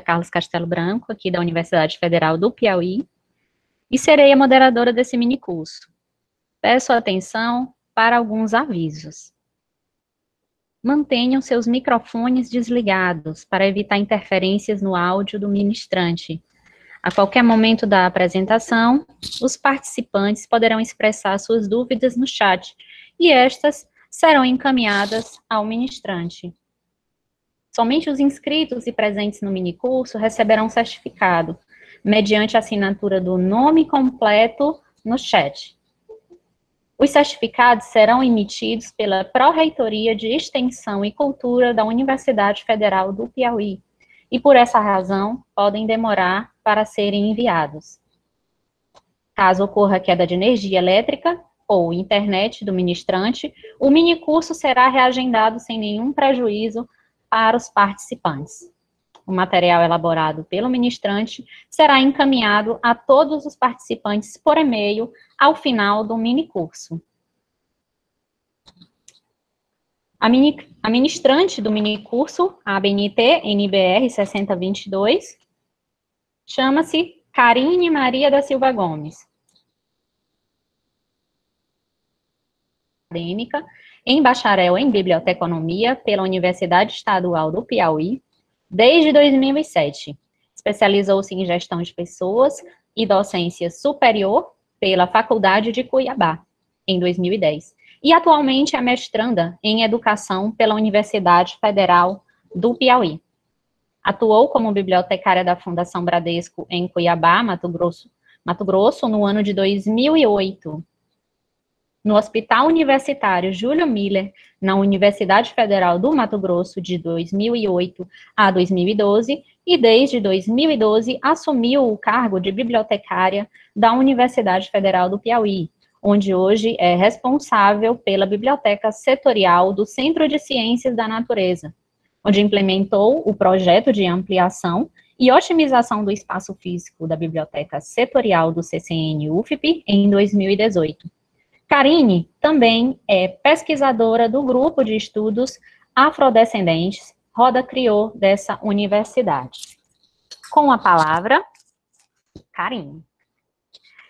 Carlos Castelo Branco, aqui da Universidade Federal do Piauí, e serei a moderadora desse minicurso. Peço atenção para alguns avisos. Mantenham seus microfones desligados para evitar interferências no áudio do ministrante. A qualquer momento da apresentação, os participantes poderão expressar suas dúvidas no chat, e estas serão encaminhadas ao ministrante. Somente os inscritos e presentes no minicurso receberão certificado, mediante a assinatura do nome completo no chat. Os certificados serão emitidos pela Pró-Reitoria de Extensão e Cultura da Universidade Federal do Piauí, e por essa razão podem demorar para serem enviados. Caso ocorra queda de energia elétrica ou internet do ministrante, o minicurso será reagendado sem nenhum prejuízo para os participantes. O material elaborado pelo ministrante será encaminhado a todos os participantes por e-mail ao final do minicurso. A ministrante do minicurso, a ABNT NBR 6022, chama-se Karine Maria da Silva Gomes. Acadêmica em bacharel em biblioteconomia pela Universidade Estadual do Piauí, desde 2007. Especializou-se em gestão de pessoas e docência superior pela Faculdade de Cuiabá, em 2010. E atualmente é mestranda em educação pela Universidade Federal do Piauí. Atuou como bibliotecária da Fundação Bradesco em Cuiabá, Mato Grosso, no ano de 2008. No Hospital Universitário Júlio Miller, na Universidade Federal do Mato Grosso, de 2008 a 2012, e desde 2012 assumiu o cargo de bibliotecária da Universidade Federal do Piauí, onde hoje é responsável pela biblioteca setorial do Centro de Ciências da Natureza, onde implementou o projeto de ampliação e otimização do espaço físico da biblioteca setorial do CCN-UFP em 2018. Karine também é pesquisadora do grupo de estudos afrodescendentes Roda Criou dessa universidade. Com a palavra, Karine.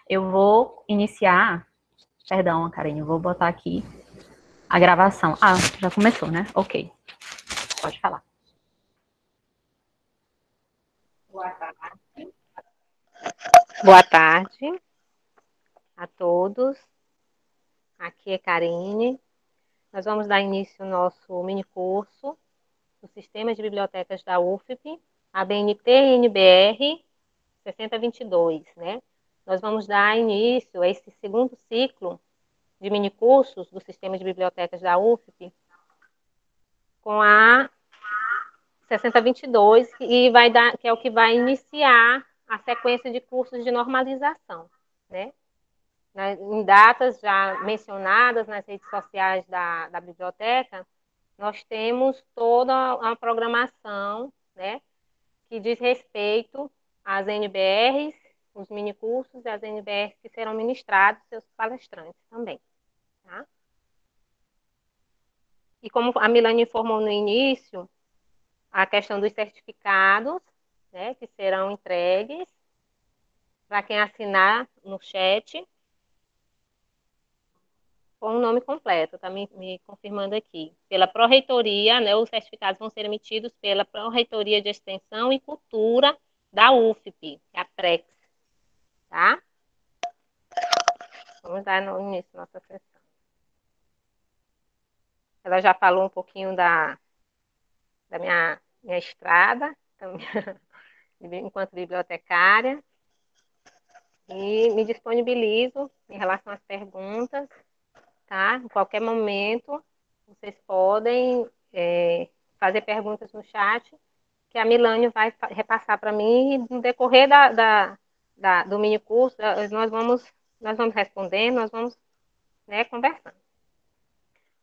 Eu vou iniciar, perdão, Karine, eu vou botar aqui a gravação. Ah, já começou, né? Ok. Pode falar. Boa tarde a todos. Aqui é Karine. Nós vamos dar início ao nosso minicurso do Sistema de Bibliotecas da UFP, a BNT-NBR 6022, né? Nós vamos dar início a esse segundo ciclo de minicursos do Sistema de Bibliotecas da UFP com a 6022, que é o que vai iniciar a sequência de cursos de normalização, né? Em datas já mencionadas nas redes sociais da biblioteca, nós temos toda a programação, né, que diz respeito às NBRs, os minicursos e as NBRs que serão ministrados, seus palestrantes também. Tá? E como a Milane informou no início, a questão dos certificados, né, que serão entregues para quem assinar no chat, com o nome completo, está me confirmando aqui. Pela Pró-Reitoria, né, os certificados vão ser emitidos pela Pró-Reitoria de Extensão e Cultura da UFP, a PREX, tá? Vamos dar no início da nossa sessão. Ela já falou um pouquinho da minha estrada, enquanto bibliotecária, e me disponibilizo em relação às perguntas, tá? Em qualquer momento, vocês podem fazer perguntas no chat, que a Milane vai repassar para mim, e no decorrer do minicurso, nós vamos respondendo, nós vamos, né, conversando.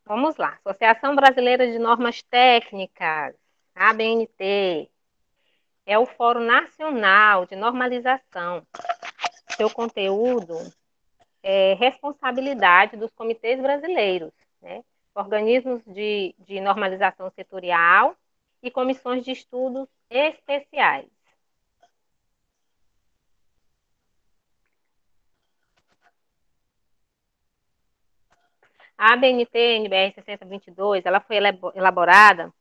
Vamos lá. Associação Brasileira de Normas Técnicas, ABNT, é o Fórum Nacional de Normalização. Seu conteúdo é responsabilidade dos comitês brasileiros, né? Organismos de normalização setorial e comissões de estudos especiais. A ABNT NBR 6022, ela foi elaborada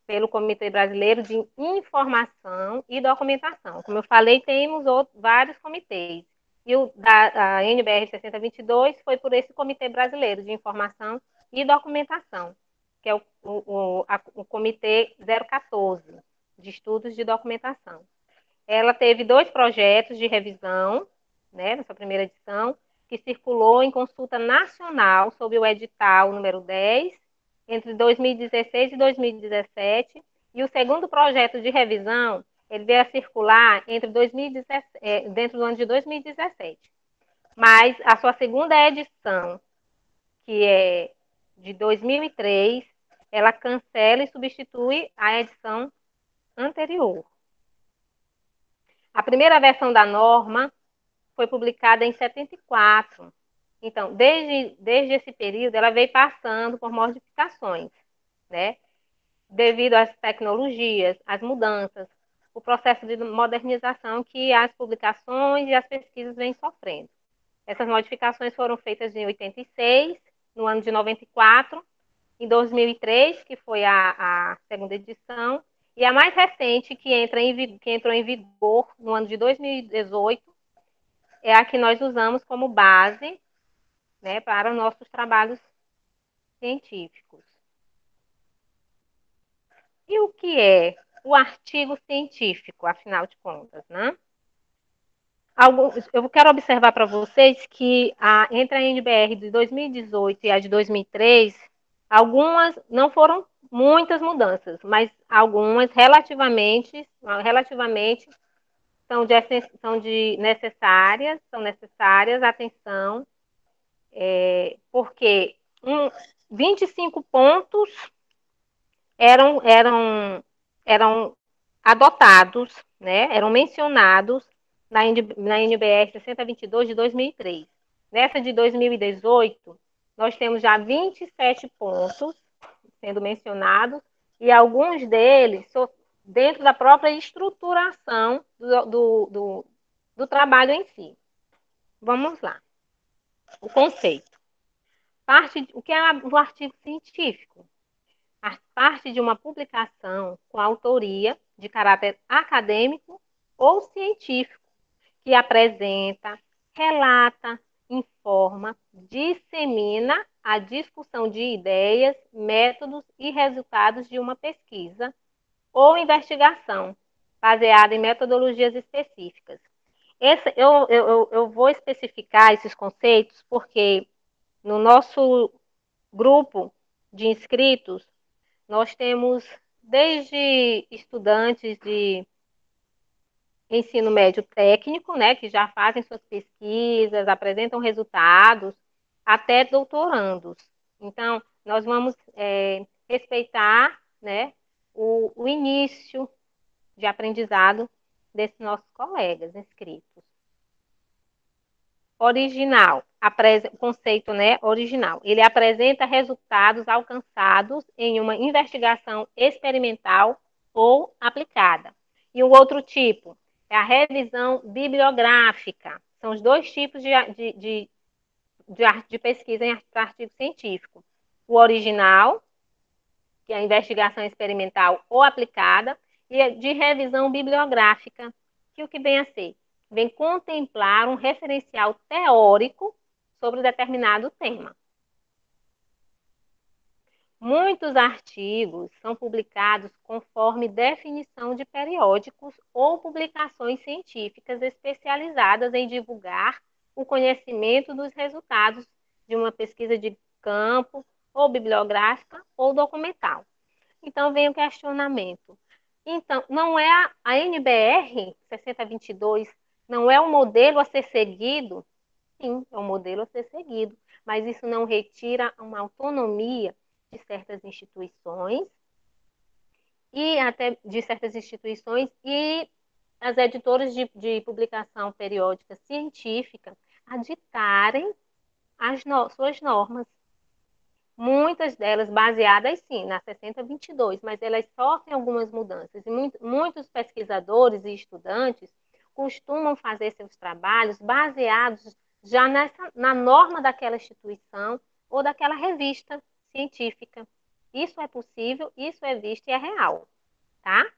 pelo Comitê Brasileiro de Informação e Documentação. Como eu falei, temos vários comitês. E o da a NBR 6022 foi por esse Comitê Brasileiro de Informação e Documentação, que é o Comitê 014, de Estudos de Documentação. Ela teve 2 projetos de revisão, né, na sua primeira edição, que circulou em consulta nacional sob o edital número 10, entre 2016 e 2017, e o segundo projeto de revisão, ele veio a circular entre 2017, dentro do ano de 2017. Mas a sua segunda edição, que é de 2003, ela cancela e substitui a edição anterior. A primeira versão da norma foi publicada em 74. Então, desde esse período, ela veio passando por modificações, né? Devido às tecnologias, às mudanças, o processo de modernização que as publicações e as pesquisas vêm sofrendo. Essas modificações foram feitas em 86, no ano de 94, em 2003, que foi a segunda edição, e a mais recente, que entrou em vigor no ano de 2018, é a que nós usamos como base, né, para nossos trabalhos científicos. E o que é o artigo científico, afinal de contas, né? Eu quero observar para vocês que entre a NBR de 2018 e a de 2003, algumas não foram muitas mudanças, mas algumas relativamente são necessárias atenção, porque 25 pontos eram adotados, né, eram mencionados na NBR 6022 de 2003. Nessa de 2018, nós temos já 27 pontos sendo mencionados, e alguns deles dentro da própria estruturação do trabalho em si. Vamos lá. O conceito. O que é o artigo científico? Parte de uma publicação com autoria de caráter acadêmico ou científico, que apresenta, relata, informa, dissemina a discussão de ideias, métodos e resultados de uma pesquisa ou investigação, baseada em metodologias específicas. Eu vou especificar esses conceitos porque no nosso grupo de inscritos, nós temos desde estudantes de ensino médio técnico, né, que já fazem suas pesquisas, apresentam resultados, até doutorandos. Então, nós vamos respeitar, né, o início de aprendizado desses nossos colegas inscritos. Original, o conceito, né, original. Ele apresenta resultados alcançados em uma investigação experimental ou aplicada. E o outro tipo é a revisão bibliográfica. São os 2 tipos de pesquisa em artigo científico. O original, que é a investigação experimental ou aplicada, e a de revisão bibliográfica, que o que vem a ser? Vem contemplar um referencial teórico sobre determinado tema. Muitos artigos são publicados conforme definição de periódicos ou publicações científicas especializadas em divulgar o conhecimento dos resultados de uma pesquisa de campo, ou bibliográfica, ou documental. Então, vem o questionamento. Então, não é a NBR 6022, não é um modelo a ser seguido? Sim, é um modelo a ser seguido, mas isso não retira uma autonomia de certas instituições e as editoras de publicação periódica científica a ditarem suas normas. Muitas delas baseadas, sim, na 6022, mas elas sofrem algumas mudanças. E muitos pesquisadores e estudantes costumam fazer seus trabalhos baseados já na norma daquela instituição ou daquela revista científica. Isso é possível, isso é visto e é real, tá?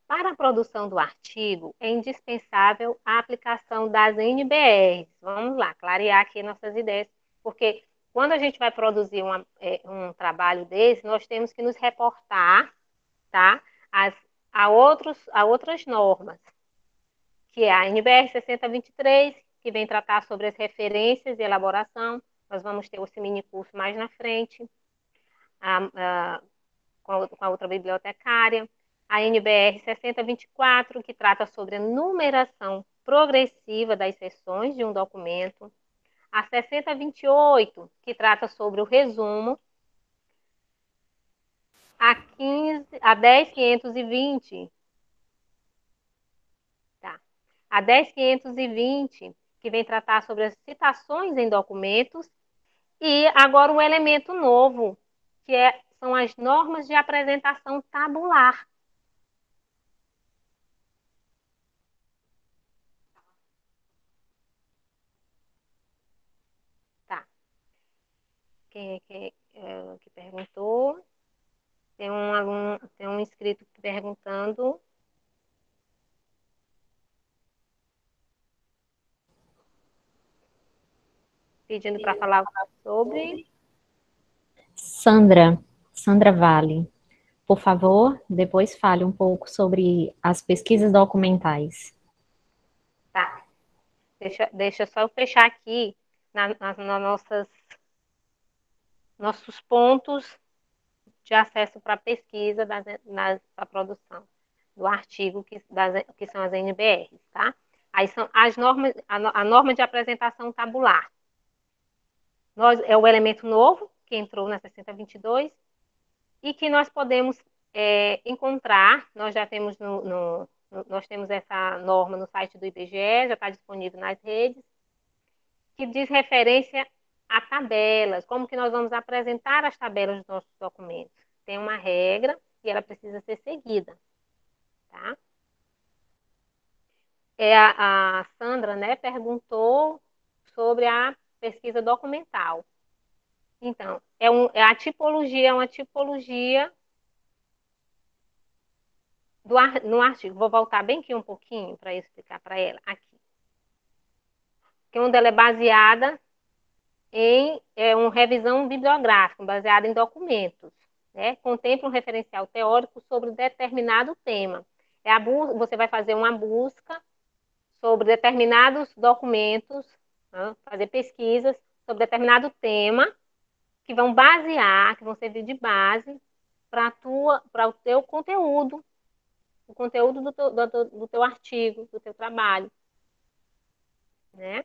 Para a produção do artigo, é indispensável a aplicação das NBRs. Vamos lá, clarear aqui nossas ideias, porque quando a gente vai produzir um trabalho desse, nós temos que nos reportar, tá, a outras normas, que é a NBR 6023, que vem tratar sobre as referências e elaboração. Nós vamos ter esse mini curso mais na frente, com a outra bibliotecária. A NBR 6024, que trata sobre a numeração progressiva das seções de um documento. A 6028, que trata sobre o resumo. A 10520, tá? A 10520, que vem tratar sobre as citações em documentos. E agora um elemento novo, que são as normas de apresentação tabular. Tá. Que perguntou? Tem um aluno, tem um inscrito perguntando, pedindo para falar sobre. Sandra Vale, por favor, depois fale um pouco sobre as pesquisas documentais. Tá. Deixa só eu fechar aqui nas nossos pontos de acesso para pesquisa para produção do artigo, que são as NBRs, tá? Aí são as normas, a norma de apresentação tabular. É o elemento novo que entrou na 6022 e que nós podemos encontrar, nós já temos nós temos essa norma no site do IBGE, já está disponível nas redes, que diz referência a tabelas, como que nós vamos apresentar as tabelas dos nossos documentos. Tem uma regra e ela precisa ser seguida, tá? A Sandra, né, perguntou sobre a pesquisa documental. Então, é uma tipologia no artigo. Vou voltar bem aqui um pouquinho para explicar para ela aqui. Que onde ela é baseada em uma revisão bibliográfica, baseada em documentos, né? Contempla um referencial teórico sobre determinado tema. Você vai fazer uma busca sobre determinados documentos, né? Fazer pesquisas sobre determinado tema que vão servir de base para o teu conteúdo, o conteúdo do teu artigo, do teu trabalho, né?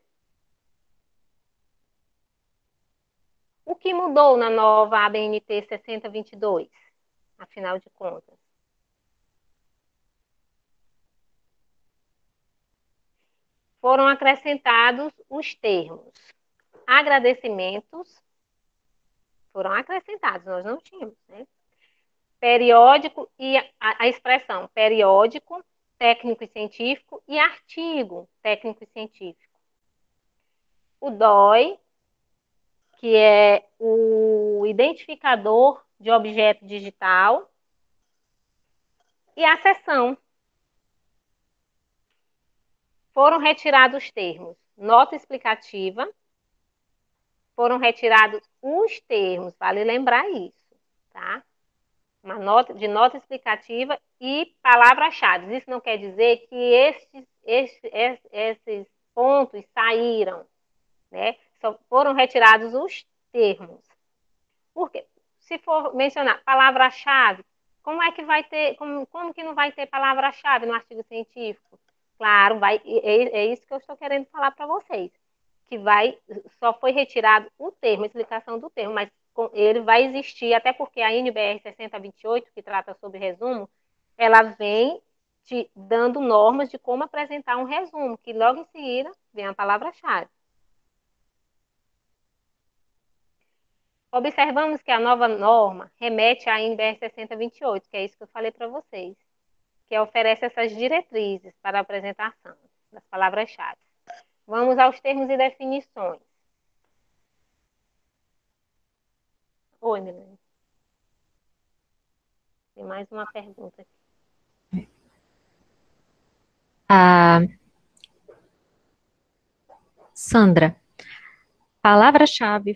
O que mudou na nova ABNT 6022, afinal de contas? Foram acrescentados os termos agradecimentos, foram acrescentados, nós não tínhamos, né? Periódico e a expressão periódico, técnico e científico e artigo técnico e científico. O DOI, que é o identificador de objeto digital, e a seção. Foram retirados os termos nota explicativa, foram retirados os termos, vale lembrar isso, tá? Uma nota explicativa e palavras-chave. Isso não quer dizer que esses pontos saíram, né? Só foram retirados os termos. Por quê? Se for mencionar palavra-chave, como é que vai ter, como que não vai ter palavra-chave no artigo científico? Claro, é isso que eu estou querendo falar para vocês. Que só foi retirado o termo, a explicação do termo, mas ele vai existir, até porque a NBR 6028, que trata sobre resumo, ela vem te dando normas de como apresentar um resumo, que logo em seguida vem a palavra-chave. Observamos que a nova norma remete à NBR 6028, que é isso que eu falei para vocês, que oferece essas diretrizes para a apresentação das palavras-chave. Vamos aos termos e definições. Oi, Milene. Tem mais uma pergunta aqui. A Sandra, palavra-chave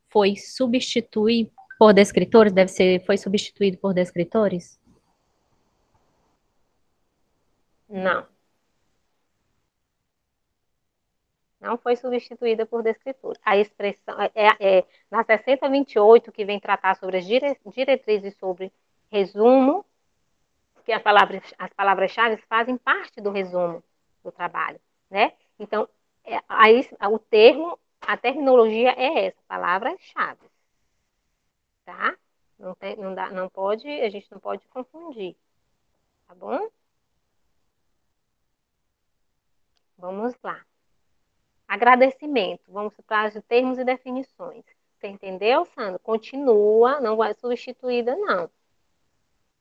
foi substituir por descritores? Deve ser, foi substituído por descritores? Não. Não foi substituída por descritura. A expressão na 6028, que vem tratar sobre as diretrizes sobre resumo, que as palavras-chave fazem parte do resumo do trabalho, né? Então, aí, o termo, a terminologia é essa, palavras-chave, tá? Não pode, a gente não pode confundir, tá bom? Vamos lá. Agradecimento. Vamos para os termos e definições. Você entendeu, Sandra? Continua, não vai substituída, não.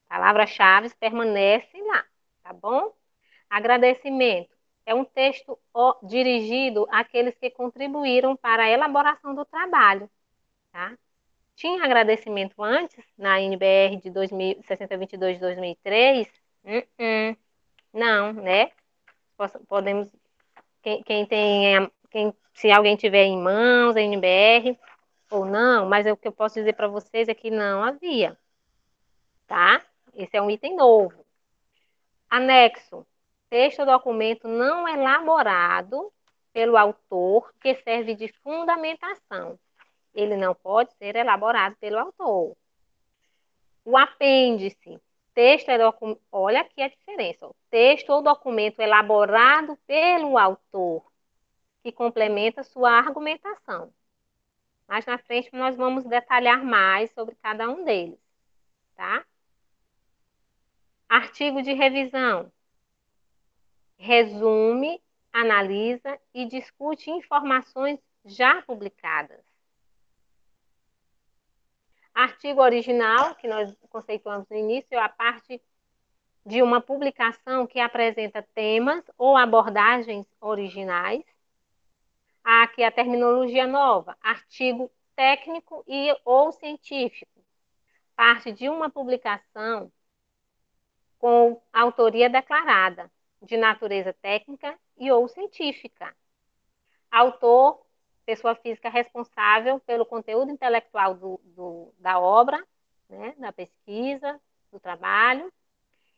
Palavras-chave permanecem lá, tá bom? Agradecimento. É um texto dirigido àqueles que contribuíram para a elaboração do trabalho, tá? Tinha agradecimento antes, na NBR de 6022 de 2003? Não, né? Podemos se alguém tiver em mãos, a NBR, ou não, mas o que eu posso dizer para vocês é que não havia, tá? Esse é um item novo. Anexo. Texto ou documento não elaborado pelo autor que serve de fundamentação. Ele não pode ser elaborado pelo autor. O apêndice. Texto é documento. Olha aqui a diferença. Ó. Texto ou documento elaborado pelo autor que complementa sua argumentação. Mais na frente nós vamos detalhar mais sobre cada um deles, tá? Artigo de revisão. Resume, analisa e discute informações já publicadas. Artigo original, que nós conceituamos no início, é a parte de uma publicação que apresenta temas ou abordagens originais. Aqui a terminologia nova, artigo técnico e ou científico. Parte de uma publicação com autoria declarada, de natureza técnica e ou científica. Autor, pessoa física responsável pelo conteúdo intelectual da obra, né, da pesquisa, do trabalho.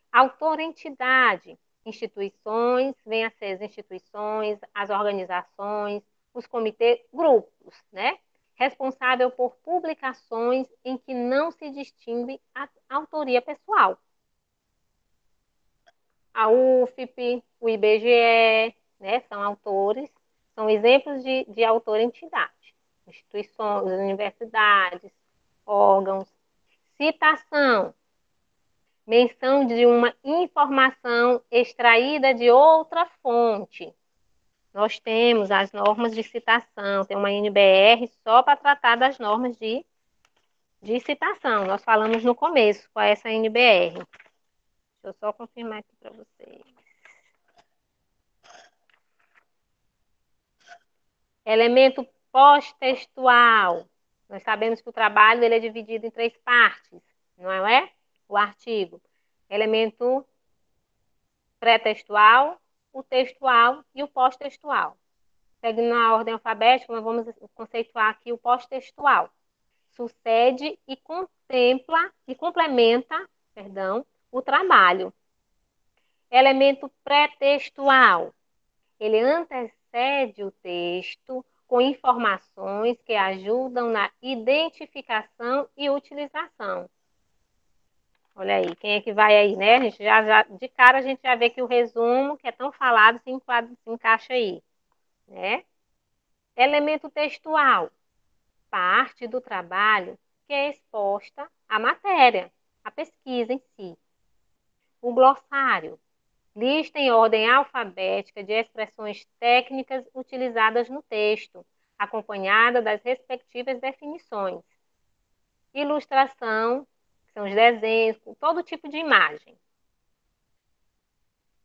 Autor, entidade, instituições, vem a ser as instituições, as organizações, os comitês, grupos, né? Responsável por publicações em que não se distingue a autoria pessoal. A UFP, o IBGE, né, são autores, são exemplos de autor-entidade. Instituições, universidades, órgãos. Citação, menção de uma informação extraída de outra fonte. Nós temos as normas de citação, tem uma NBR só para tratar das normas de citação. Nós falamos no começo com essa NBR. Deixa eu só confirmar aqui para vocês. Elemento pós-textual. Nós sabemos que o trabalho ele é dividido em 3 partes, não é? O artigo. Elemento pré-textual, o textual e o pós-textual. Seguindo na ordem alfabética, nós vamos conceituar aqui o pós-textual. Sucede e complementa, o trabalho. Elemento pré-textual. Ele antecede o texto com informações que ajudam na identificação e utilização. Olha aí, quem é que vai aí, né? A gente de cara a gente já vê que o resumo, que é tão falado, se encaixa aí, né? Elemento textual, parte do trabalho que é exposta à matéria, à pesquisa em si. O glossário, lista em ordem alfabética de expressões técnicas utilizadas no texto, acompanhada das respectivas definições. Ilustração, que são os desenhos, todo tipo de imagem.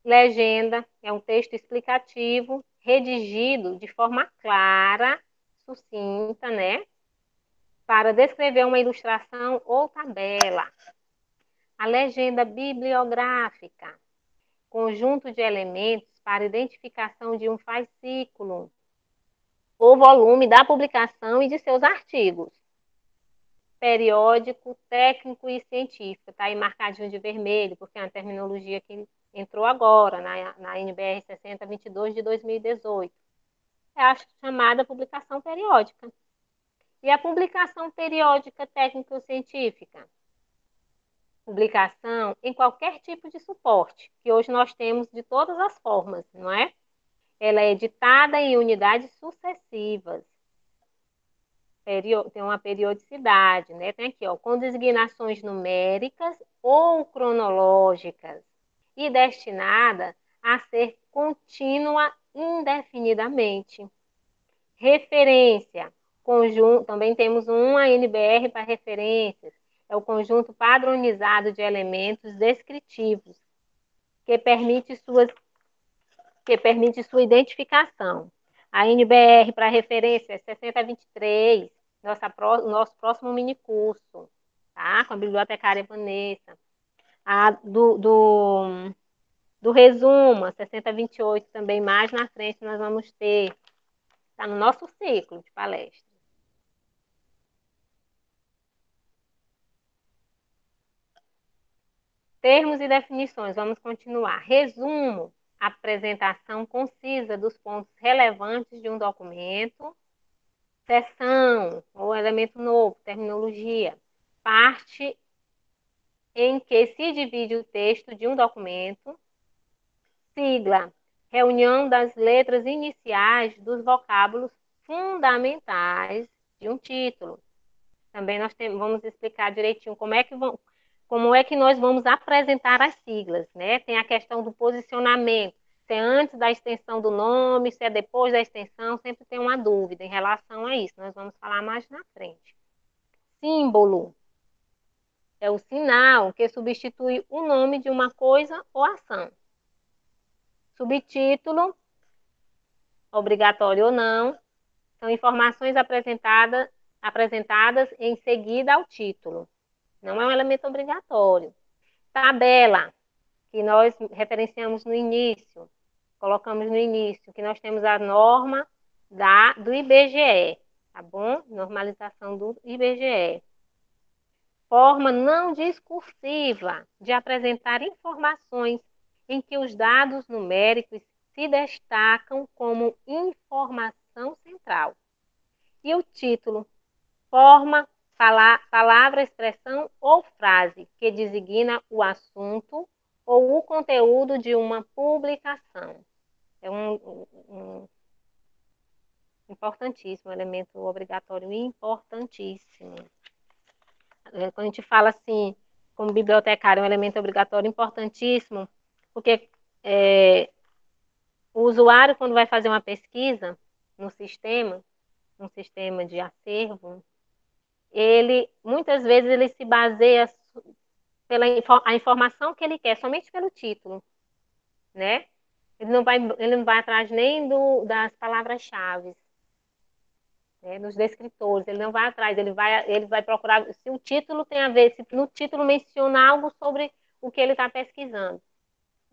Legenda, é um texto explicativo, redigido de forma clara, sucinta, né? para descrever uma ilustração ou tabela. A legenda bibliográfica, conjunto de elementos para identificação de um fascículo ou volume da publicação e de seus artigos. Periódico, técnico e científico, está aí marcadinho de vermelho, porque é uma terminologia que entrou agora na NBR 6022 de 2018. É a chamada publicação periódica. E a publicação periódica técnico-científica? Publicação em qualquer tipo de suporte, que hoje nós temos de todas as formas, não é? Ela é editada em unidades sucessivas. Tem uma periodicidade, né? Tem aqui, ó, com designações numéricas ou cronológicas e destinada a ser contínua indefinidamente. Referência, conjunto, também temos uma NBR para referências, é o conjunto padronizado de elementos descritivos, que permite sua identificação. A NBR para referência é 6023, nosso próximo minicurso, tá? Com a bibliotecária Vanessa. A do resumo, a 6028, também mais na frente nós vamos ter. Está no nosso ciclo de palestra. Termos e definições, vamos continuar. Resumo, apresentação concisa dos pontos relevantes de um documento. Seção, ou elemento novo, terminologia. Parte em que se divide o texto de um documento. Sigla, reunião das letras iniciais dos vocábulos fundamentais de um título. Também nós vamos explicar direitinho como é que nós vamos apresentar as siglas, né? Tem a questão do posicionamento, se é antes da extensão do nome, se é depois da extensão, sempre tem uma dúvida em relação a isso. Nós vamos falar mais na frente. Símbolo é o sinal que substitui o nome de uma coisa ou ação. Subtítulo, obrigatório ou não, são informações apresentadas em seguida ao título. Não é um elemento obrigatório. Tabela, que nós referenciamos no início, colocamos no início, que nós temos a norma do IBGE, tá bom? Normalização do IBGE. Forma não discursiva de apresentar informações em que os dados numéricos se destacam como informação central. E o título, forma, palavra, expressão ou frase que designa o assunto ou o conteúdo de uma publicação. É um importantíssimo, elemento obrigatório importantíssimo. Quando a gente fala assim, como bibliotecário, é um elemento obrigatório importantíssimo, porque o usuário, quando vai fazer uma pesquisa no sistema, um sistema de acervo, muitas vezes ele se baseia pela a informação que ele quer, somente pelo título, né? Ele não vai atrás nem das palavras-chave, né, dos descritores, ele não vai atrás, ele vai procurar se o título tem a ver, se no título menciona algo sobre o que ele está pesquisando.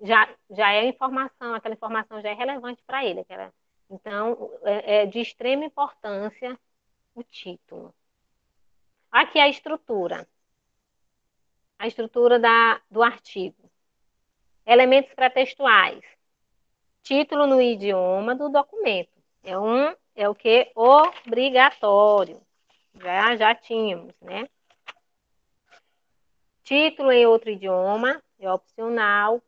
Já é informação, aquela informação já é relevante para ele. Então, é de extrema importância o título. Aqui a estrutura do artigo. Elementos pré-textuais. Título no idioma do documento. É o que? Obrigatório. Já tínhamos, né? Título em outro idioma, é opcional.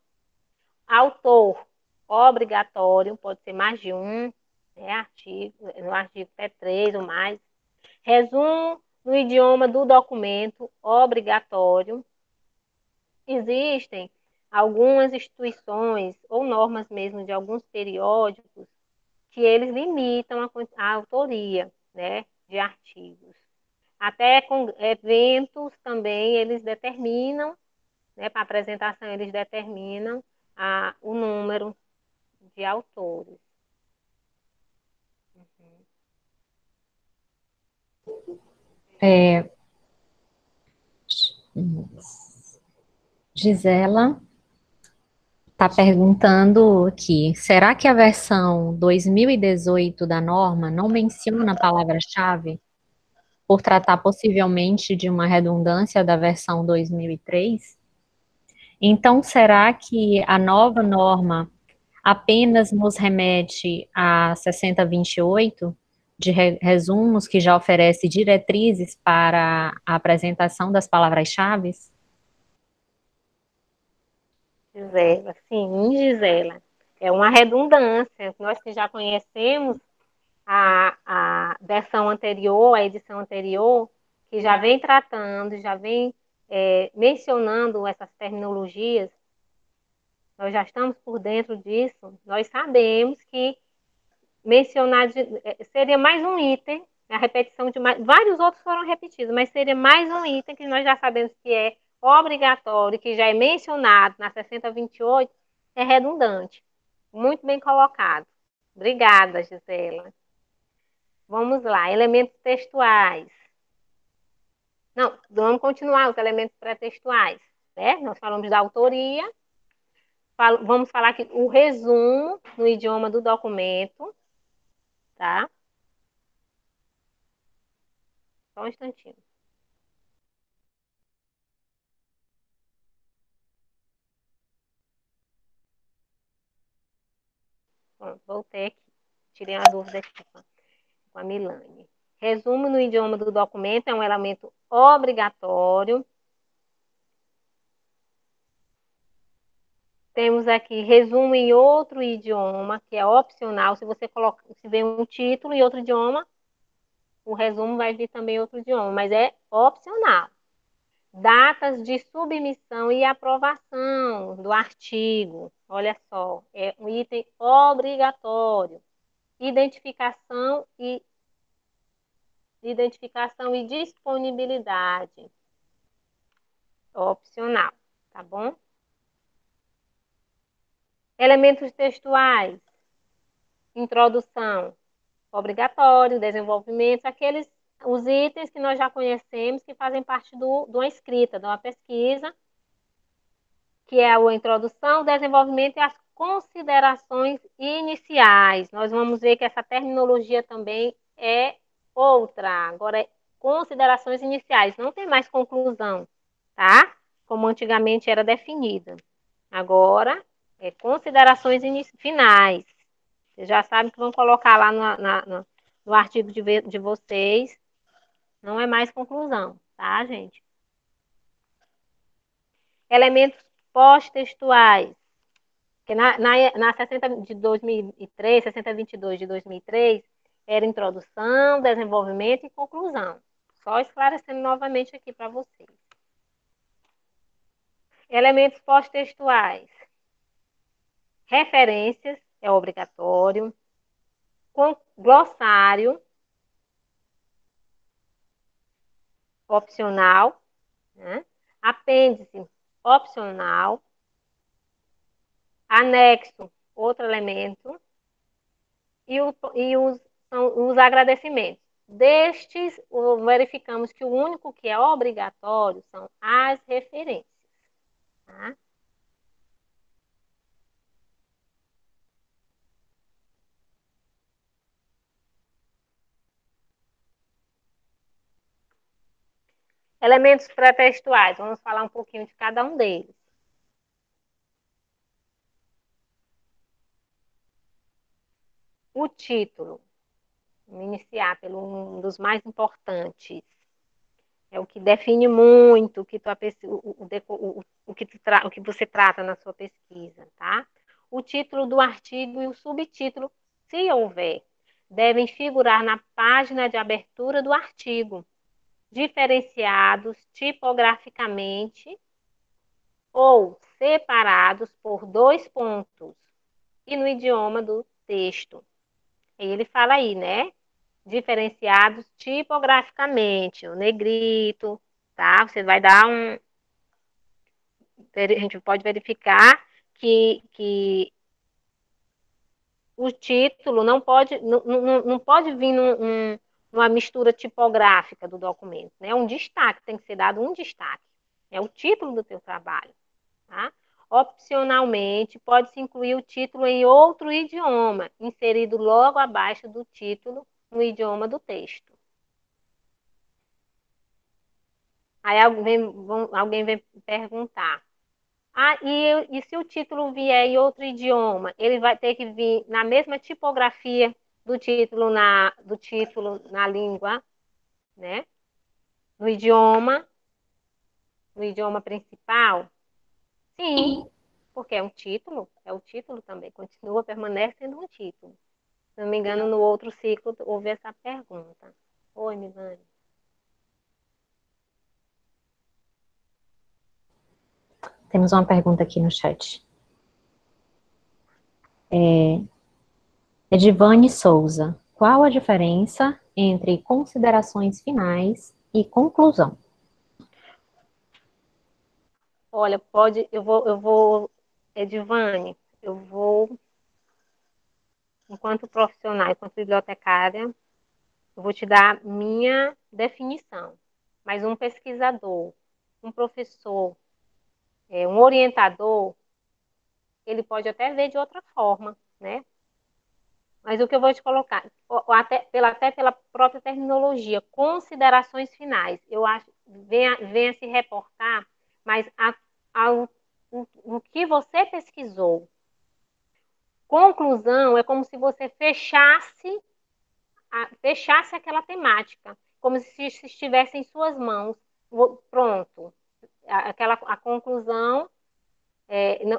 Autor, obrigatório, pode ser mais de um, né? No artigo até 3 ou mais. Resumo no idioma do documento, obrigatório. Existem algumas instituições ou normas mesmo de alguns periódicos que eles limitam a autoria, né, de artigos. Até com eventos também eles determinam, né, para apresentação eles determinam o número de autores. É, Gisela está perguntando aqui, será que a versão 2018 da norma não menciona a palavra-chave por tratar possivelmente de uma redundância da versão 2003? Então, será que a nova norma apenas nos remete a 6028 de resumos que já oferece diretrizes para a apresentação das palavras-chave? Gisela, sim, Gisela. É uma redundância. Nós que já conhecemos a versão anterior, a edição anterior, que já vem tratando, já vem mencionando essas terminologias, nós já estamos por dentro disso, nós sabemos que mencionar seria mais um item, a repetição de vários outros foram repetidos, mas seria mais um item que nós já sabemos que é obrigatório, que já é mencionado na 6028, é redundante. Muito bem colocado. Obrigada, Gisela. Vamos lá, elementos textuais. Não, vamos continuar os elementos pré-textuais, né? Nós falamos da autoria, vamos falar aqui o resumo no idioma do documento, tá? Só um instantinho. Pronto, voltei aqui. Tirei uma dúvida aqui com a Milane. Resumo no idioma do documento é um elemento obrigatório. Temos aqui resumo em outro idioma, que é opcional. Se você coloca, se vem um título em outro idioma, o resumo vai vir também em outro idioma, mas é opcional. Datas de submissão e aprovação do artigo. Olha só, é um item obrigatório. Identificação e disponibilidade. Opcional, tá bom? Elementos textuais. Introdução, obrigatório, desenvolvimento, os itens que nós já conhecemos que fazem parte de uma escrita, de uma pesquisa, que é a introdução, o desenvolvimento e as considerações iniciais. Nós vamos ver que essa terminologia também é outra. Agora é considerações iniciais, não tem mais conclusão, tá? Como antigamente era definida. Agora é considerações finais. Vocês já sabem que vão colocar lá no artigo de vocês. Não é mais conclusão, tá, gente? Elementos pós-textuais. Que na 60 de 2003, 6022 de 2003, era introdução, desenvolvimento e conclusão. Só esclarecendo novamente aqui para vocês. Elementos pós-textuais. Referências, é obrigatório. Glossário, opcional. Né? Apêndice, opcional. Anexo, outro elemento. São os agradecimentos. Destes, verificamos que o único que é obrigatório são as referências. Tá? Elementos pré-textuais, vamos falar um pouquinho de cada um deles. O título, vamos iniciar pelo um dos mais importantes. É o que define muito o que, o que você trata na sua pesquisa, tá? O título do artigo e o subtítulo, se houver, devem figurar na página de abertura do artigo, diferenciados tipograficamente ou separados por 2 pontos e no idioma do texto. E ele fala aí, né? Diferenciados tipograficamente, o negrito, tá? Você vai dar a gente pode verificar que o título não pode vir uma mistura tipográfica do documento, né? Um destaque, tem que ser dado um destaque. É o título do teu trabalho, tá? Opcionalmente, pode-se incluir o título em outro idioma, inserido logo abaixo do título no idioma do texto. Aí alguém vem perguntar, e se o título vier em outro idioma, ele vai ter que vir na mesma tipografia do título na língua, né? No idioma principal? Sim, porque é o título também, continua permanecendo um título. Se não me engano, no outro ciclo houve essa pergunta. Oi, Milane. Temos uma pergunta aqui no chat. Edivane Souza. Qual a diferença entre considerações finais e conclusão? Olha, Edivane, enquanto profissional, enquanto bibliotecária, eu vou te dar minha definição. Mas um pesquisador, um professor, um orientador, ele pode até ver de outra forma, né? Mas o que eu vou te colocar, até pela própria terminologia, considerações finais, eu acho, venha se reportar, mas o que você pesquisou. Conclusão é como se você fechasse aquela temática, como se estivesse em suas mãos. Pronto. A conclusão,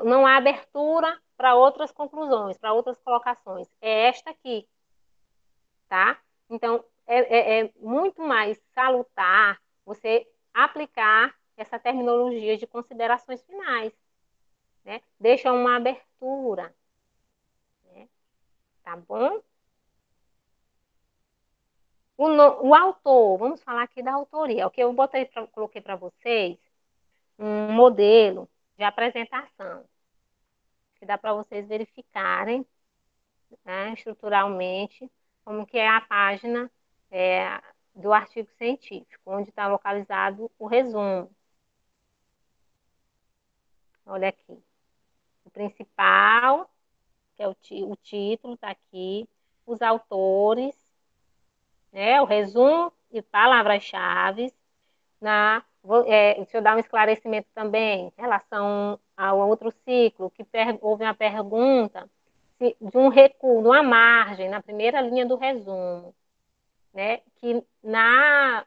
não há abertura para outras conclusões, para outras colocações. É esta aqui, tá? Então, é muito mais salutar você aplicar essa terminologia de considerações finais, né? Deixa uma abertura, né? Tá bom? O autor, vamos falar aqui da autoria. O que eu coloquei para vocês um modelo de apresentação, que dá para vocês verificarem, né, estruturalmente, como que é a página do artigo científico, onde está localizado o resumo. Olha aqui. O principal, que é o título, está aqui. Os autores, né, o resumo e palavras-chave. Deixa eu dar um esclarecimento também em relação ao outro ciclo, que houve uma pergunta de um recuo, de uma margem, na primeira linha do resumo, né? Que na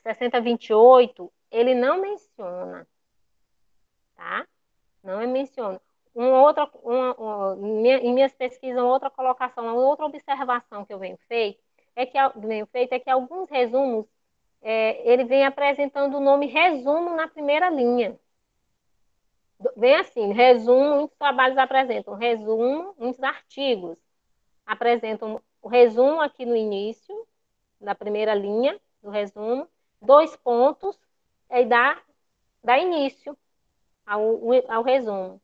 6028 ele não menciona, tá? Não menciona. Em minhas pesquisas, uma outra colocação, uma outra observação que eu venho feito é que alguns resumos ele vem apresentando o nome resumo na primeira linha. Vem assim, resumo, muitos trabalhos apresentam resumo, muitos artigos apresentam o resumo aqui no início, na primeira linha do resumo, 2 pontos, e dá início ao resumo.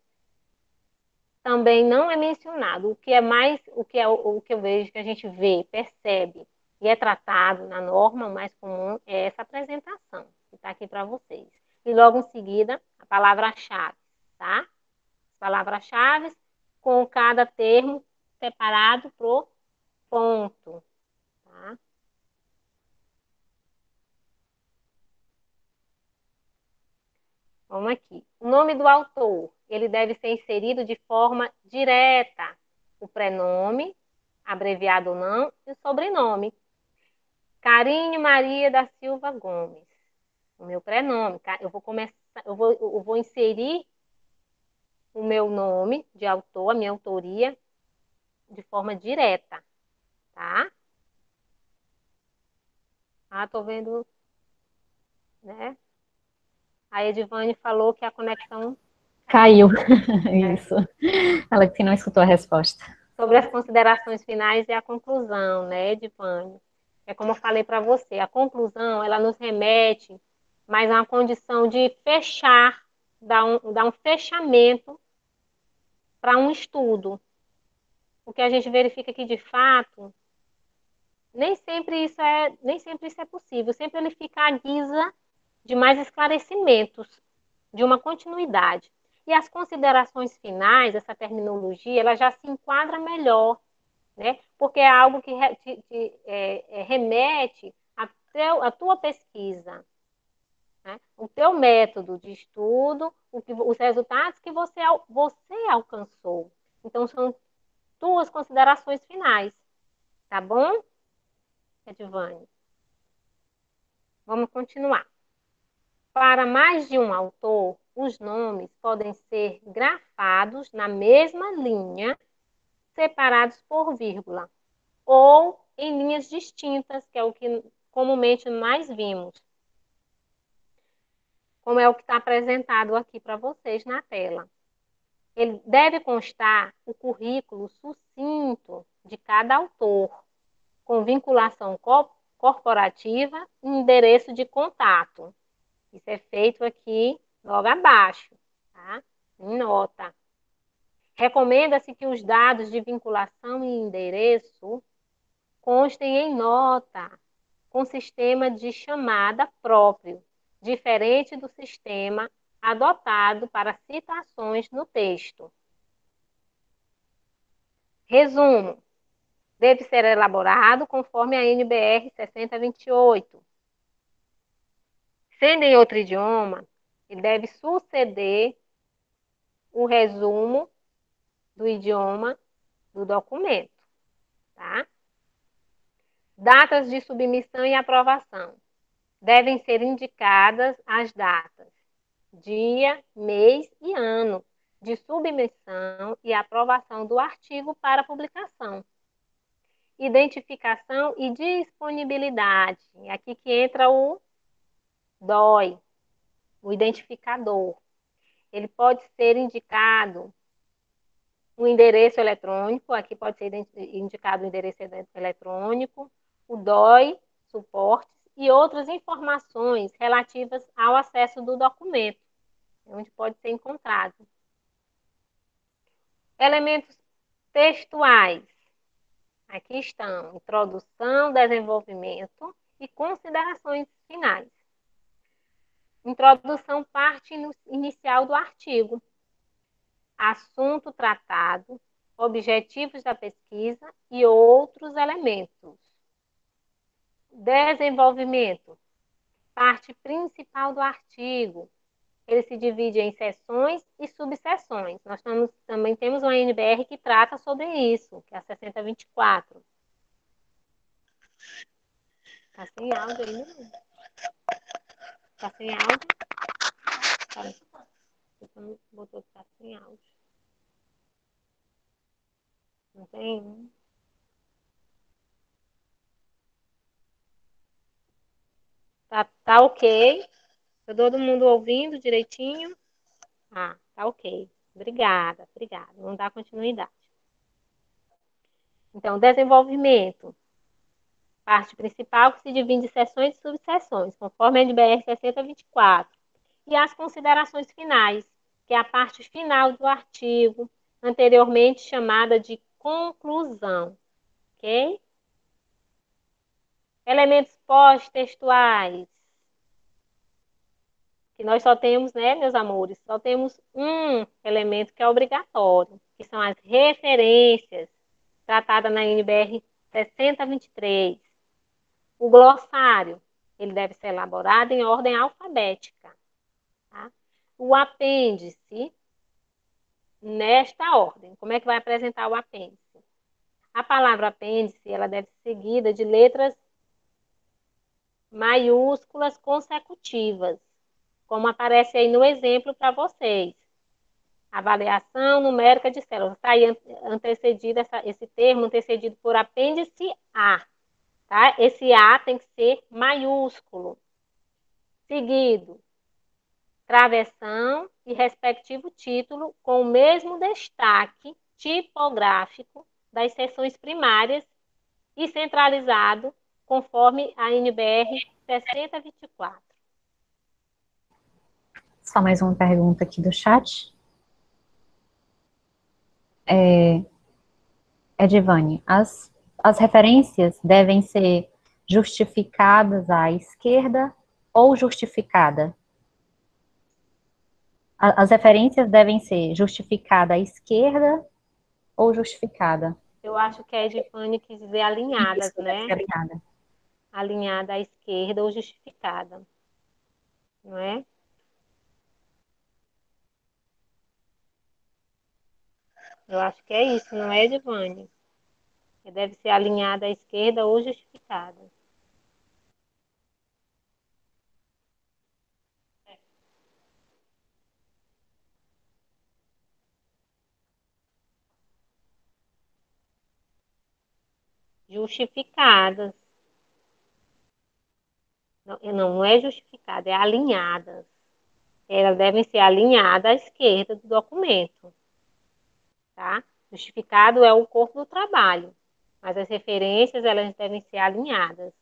Também não é mencionado. O que é mais, o que eu vejo, que a gente vê, percebe e é tratado na norma, o mais comum é essa apresentação, que está aqui para vocês. E logo em seguida, a palavra-chave, tá? Palavras-chave com cada termo separado por ponto, tá? Vamos aqui. O nome do autor, ele deve ser inserido de forma direta. O prenome, abreviado ou não, e o sobrenome. Carine Maria da Silva Gomes. O meu prenome. Eu vou começar, eu vou inserir o meu nome de autor, a minha autoria, de forma direta, tá? Tô vendo, né? A Edivane falou que a conexão Caiu. Isso. Ela que não escutou a resposta. sobre as considerações finais e a conclusão, né, Edivane? É como eu falei para você, a conclusão, ela nos remete mais a uma condição de fechar, dar um fechamento para um estudo. O que a gente verifica que, de fato, nem sempre isso é possível. Sempre ele fica à guisa de mais esclarecimentos, de uma continuidade. E as considerações finais, essa terminologia, ela já se enquadra melhor, né? Porque é algo que remete à tua pesquisa, né? O teu método de estudo, os resultados que você alcançou. Então, são tuas considerações finais, tá bom, Edivane? Vamos continuar. Para mais de um autor, os nomes podem ser grafados na mesma linha, separados por vírgula, ou em linhas distintas, que é o que comumente mais vimos, como é o que está apresentado aqui para vocês na tela. Ele deve constar o currículo sucinto de cada autor, com vinculação corporativa e endereço de contato. Isso é feito aqui logo abaixo, tá? Em nota. Recomenda-se que os dados de vinculação e endereço constem em nota, com sistema de chamada próprio, diferente do sistema adotado para citações no texto. Resumo: deve ser elaborado conforme a NBR 6028. Sendo em outro idioma, ele deve suceder o resumo do idioma do documento, tá? Datas de submissão e aprovação. Devem ser indicadas as datas, dia, mês e ano de submissão e aprovação do artigo para publicação. Identificação e disponibilidade. É aqui que entra o DOI, o identificador. Ele pode ser indicado o endereço eletrônico, aqui pode ser indicado o endereço eletrônico, o DOI, suportes e outras informações relativas ao acesso do documento, onde pode ser encontrado. Elementos textuais. Aqui estão introdução, desenvolvimento e considerações finais. Introdução, parte inicial do artigo. Assunto tratado, objetivos da pesquisa e outros elementos. Desenvolvimento, parte principal do artigo. Ele se divide em seções e subseções. Nós também temos uma NBR que trata sobre isso, que é a 6024. Está sem áudio aí, não? Está sem áudio? Tá. Você botou que está sem áudio. Não tem? Tá ok? Tá todo mundo ouvindo direitinho? Ah, tá ok. Obrigada, obrigada. Vamos dar continuidade. Então, desenvolvimento. Parte principal que se divide em seções e subseções, conforme a NBR 6024. E as considerações finais, que é a parte final do artigo, anteriormente chamada de conclusão. Ok? Elementos pós-textuais. Que nós só temos, né, meus amores, só temos um elemento que é obrigatório, que são as referências, tratadas na NBR 6023. O glossário, ele deve ser elaborado em ordem alfabética. Tá? O apêndice, nesta ordem. Como é que vai apresentar o apêndice? A palavra apêndice, ela deve ser seguida de letras maiúsculas consecutivas, como aparece aí no exemplo para vocês. Avaliação numérica de células. Está aí antecedido, esse termo antecedido por apêndice A. Tá? Esse A tem que ser maiúsculo. Seguido, travessão e respectivo título com o mesmo destaque tipográfico das seções primárias e centralizado conforme a NBR 6024. Só mais uma pergunta aqui do chat. Edivane, as As referências devem ser justificadas à esquerda ou justificada? As referências devem ser justificada à esquerda ou justificada? Eu acho que a Edifane quis dizer alinhadas, Isso, deve ser né? alinhada. Alinhada à esquerda ou justificada, não é? Eu acho que é isso, não é, Edivane? Que deve ser alinhada à esquerda ou justificada. Justificadas. Não, não é justificada, é alinhadas. Elas devem ser alinhadas à esquerda do documento, tá? Justificado é o corpo do trabalho, mas as referências elas devem ser alinhadas.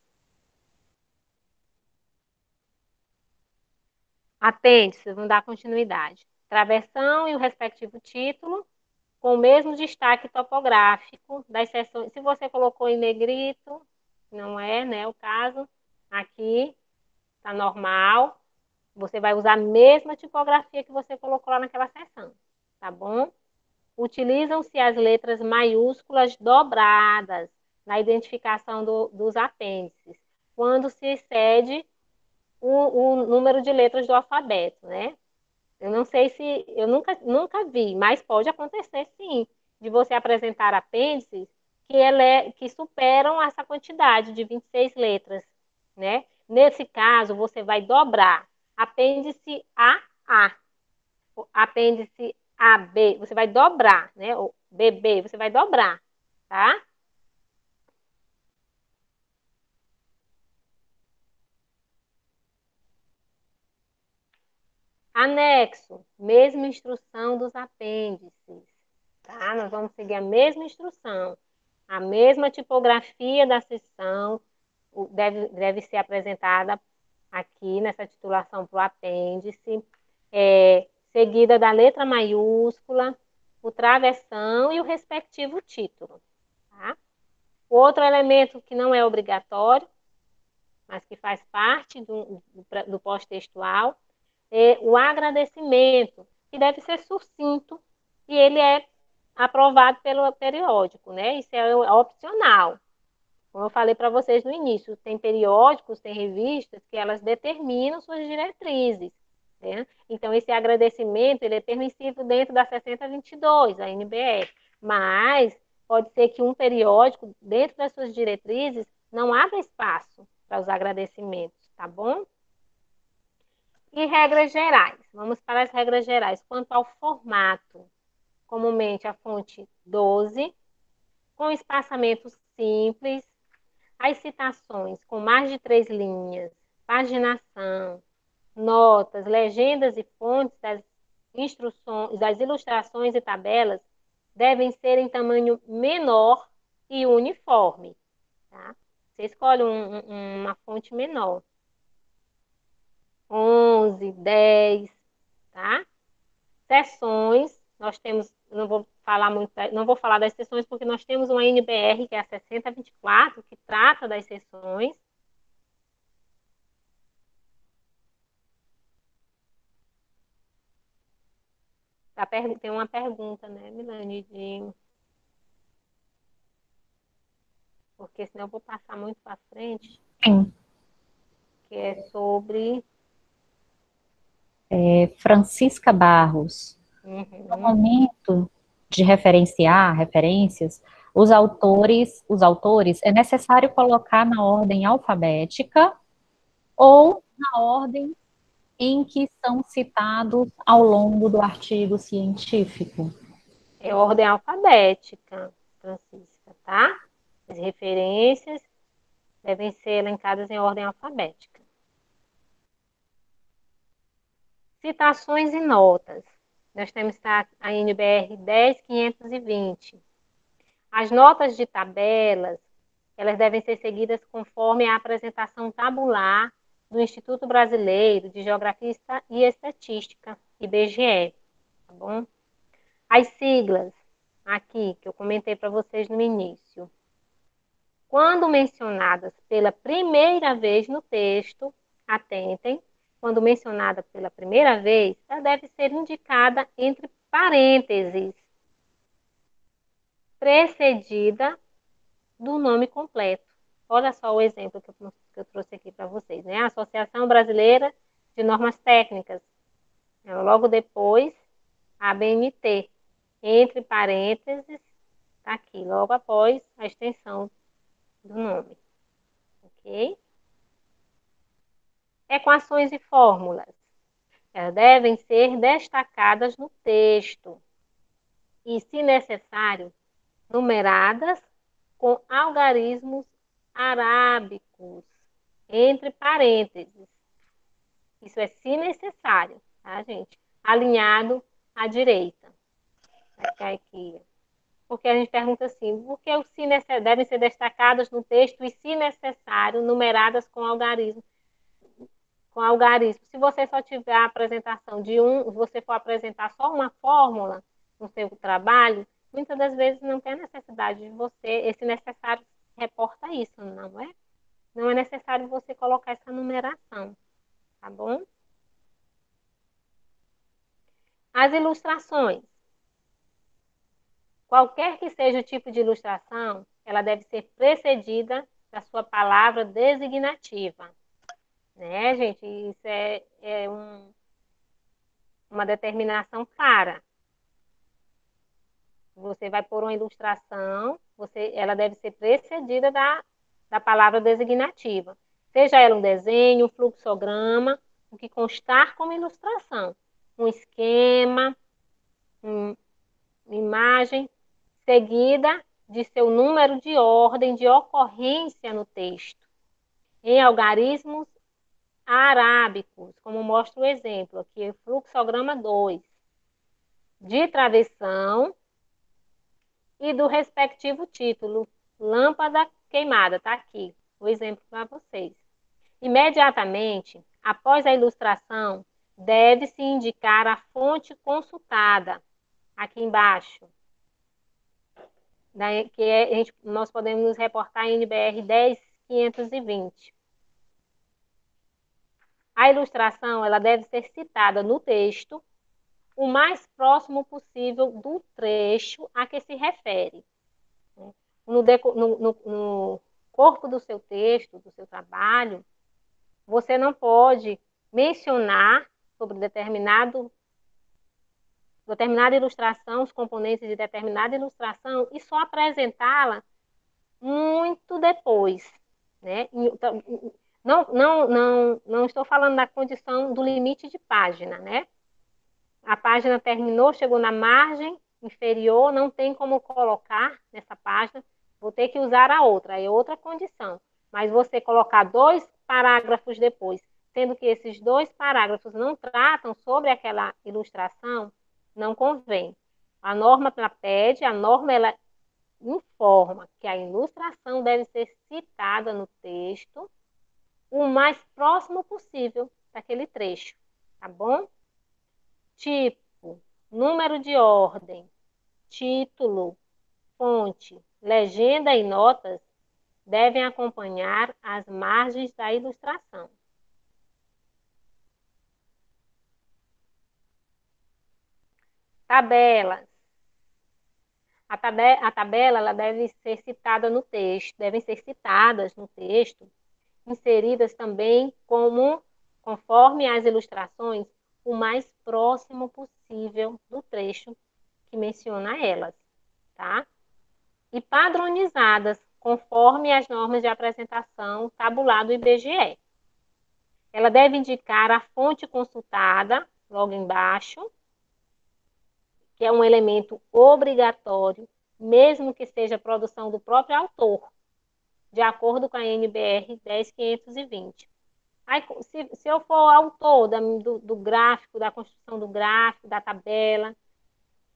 Apêndice, vamos dar continuidade. Travessão e o respectivo título, com o mesmo destaque topográfico das seções. Se você colocou em negrito, não é, né, o caso, aqui está normal. Você vai usar a mesma tipografia que você colocou lá naquela seção, tá bom? Utilizam-se as letras maiúsculas dobradas na identificação dos apêndices, quando se excede o número de letras do alfabeto, né? Eu não sei se, eu nunca vi, mas pode acontecer sim, de você apresentar apêndices que superam essa quantidade de 26 letras, né? Nesse caso, você vai dobrar apêndice A, apêndice AB, você vai dobrar, né? O BB, você vai dobrar, tá? Anexo, mesma instrução dos apêndices, tá? Nós vamos seguir a mesma instrução, a mesma tipografia da seção deve ser apresentada aqui nessa titulação para o apêndice, seguida da letra maiúscula, o travessão e o respectivo título, tá? O outro elemento que não é obrigatório, mas que faz parte do pós-textual, é o agradecimento, que deve ser sucinto, e ele é aprovado pelo periódico, né? Isso é opcional. Como eu falei para vocês no início, tem periódicos, tem revistas que elas determinam suas diretrizes, né? Então, esse agradecimento ele é permissível dentro da 6022, a NBR, mas pode ser que um periódico, dentro das suas diretrizes, não abra espaço para os agradecimentos, tá bom? E regras gerais. Vamos para as regras gerais. Quanto ao formato, comumente a fonte 12, com espaçamento simples, as citações com mais de 3 linhas, paginação, notas, legendas e fontes das instruções, das ilustrações e tabelas devem ser em tamanho menor e uniforme, tá? Você escolhe uma fonte menor. 11, 10, tá? Seções, nós temos, não vou falar muito, não vou falar das seções porque nós temos uma NBR que é a 6024 que trata das seções. Tem uma pergunta, né, Milane, porque senão eu vou passar muito para frente, Sim. que é sobre. Francisca Barros. No Uhum. momento de referenciar referências, os autores é necessário colocar na ordem alfabética ou na ordem em que são citados ao longo do artigo científico. É ordem alfabética, Francisca, tá? As referências devem ser elencadas em ordem alfabética. Citações e notas. Nós temos a NBR 10520. As notas de tabelas, elas devem ser seguidas conforme a apresentação tabular do Instituto Brasileiro de Geografia e Estatística, IBGE, tá bom? As siglas, aqui, que eu comentei para vocês no início. quando mencionadas pela primeira vez no texto, atentem, quando mencionada pela primeira vez, ela deve ser indicada entre parênteses, precedida do nome completo. Olha só o exemplo que eu trouxe aqui para vocês, né? A Associação Brasileira de Normas Técnicas. Logo depois, a ABNT, entre parênteses, está aqui, logo após a extensão do nome. Ok? Equações e fórmulas. Elas devem ser destacadas no texto e, se necessário, numeradas com algarismos arábicos, entre parênteses. Isso é se necessário, tá, gente? Alinhado à direita. Aqui. Porque a gente pergunta assim, por que os se devem ser destacadas no texto e, se necessário, numeradas com algarismo? Com algarismo. Se você só tiver a apresentação de você for apresentar só uma fórmula no seu trabalho, muitas das vezes não tem necessidade de você, esse necessário reporta isso, não é? Não é necessário você colocar essa numeração, tá bom? As ilustrações. Qualquer que seja o tipo de ilustração, ela deve ser precedida da sua palavra designativa. Né, gente? Isso é uma determinação clara. Você vai pôr uma ilustração, ela deve ser precedida da palavra designativa. Seja ela um desenho, um fluxograma, o que constar como ilustração. Um esquema, uma imagem, seguida de seu número de ordem de ocorrência no texto, em algarismos arábicos, como mostra o exemplo aqui, fluxograma 2, de travessão e do respectivo título, lâmpada queimada, está aqui o exemplo para vocês. Imediatamente, após a ilustração, deve-se indicar a fonte consultada, aqui embaixo, que nós podemos nos reportar em NBR 10520. A ilustração ela deve ser citada no texto o mais próximo possível do trecho a que se refere. No corpo do seu texto, do seu trabalho, você não pode mencionar sobre determinada ilustração, os componentes de determinada ilustração, e só apresentá-la muito depois. Né? Então, não estou falando da condição do limite de página, né? A página terminou, chegou na margem inferior, não tem como colocar nessa página, vou ter que usar a outra, é outra condição. Mas você colocar 2 parágrafos depois, sendo que esses 2 parágrafos não tratam sobre aquela ilustração, não convém. A norma pede, a norma ela informa que a ilustração deve ser citada no texto o mais próximo possível daquele trecho, tá bom? Tipo, número de ordem, título, fonte, legenda e notas devem acompanhar as margens da ilustração. Tabelas. A tabela ela deve ser citada no texto, devem ser citadas no texto, inseridas também conforme as ilustrações, o mais próximo possível do trecho que menciona elas, tá? E padronizadas, conforme as normas de apresentação tabulado do IBGE. Ela deve indicar a fonte consultada, logo embaixo, que é um elemento obrigatório, mesmo que seja produção do próprio autor, de acordo com a NBR 10520. Aí, se eu for autor do gráfico, da construção do gráfico, da tabela,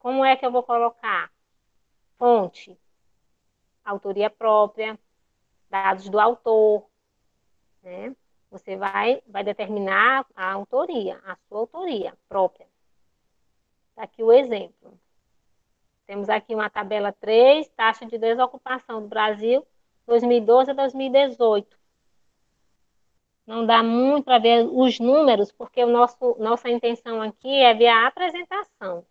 como é que eu vou colocar? Fonte, autoria própria, dados do autor, né? Você vai determinar a autoria, a sua autoria própria. Está aqui o exemplo. Temos aqui uma tabela 3, taxa de desocupação do Brasil, 2012 a 2018. Não dá muito para ver os números, porque nossa intenção aqui é ver a apresentação,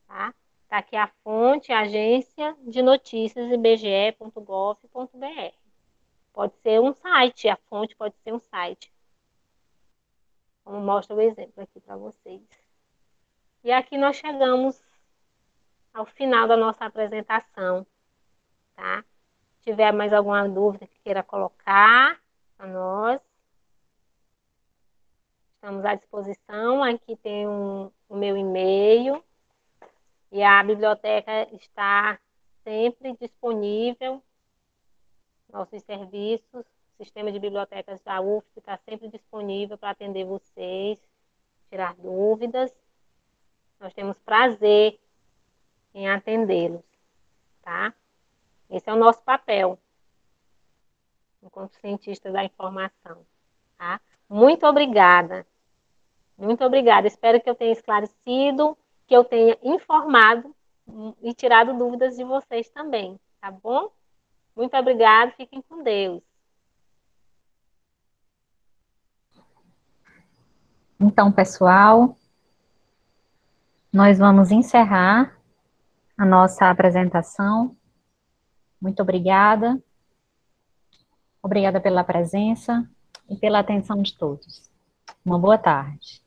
tá? Tá aqui a fonte, agência de notícias, ibge.gov.br. Pode ser um site, a fonte pode ser um site. Como mostra o exemplo aqui para vocês. E aqui nós chegamos ao final da nossa apresentação, tá? Se tiver mais alguma dúvida que queira colocar para nós, estamos à disposição. Aqui tem o meu e-mail e a biblioteca está sempre disponível. Nossos serviços, o sistema de bibliotecas da UFSC está sempre disponível para atender vocês, tirar dúvidas. Nós temos prazer em atendê-los, tá? Esse é o nosso papel, enquanto cientista da informação, tá? Muito obrigada. Muito obrigada. Espero que eu tenha esclarecido, que eu tenha informado e tirado dúvidas de vocês também, tá bom? Muito obrigada. Fiquem com Deus. Então, pessoal, nós vamos encerrar a nossa apresentação. Muito obrigada. Obrigada pela presença e pela atenção de todos. Uma boa tarde.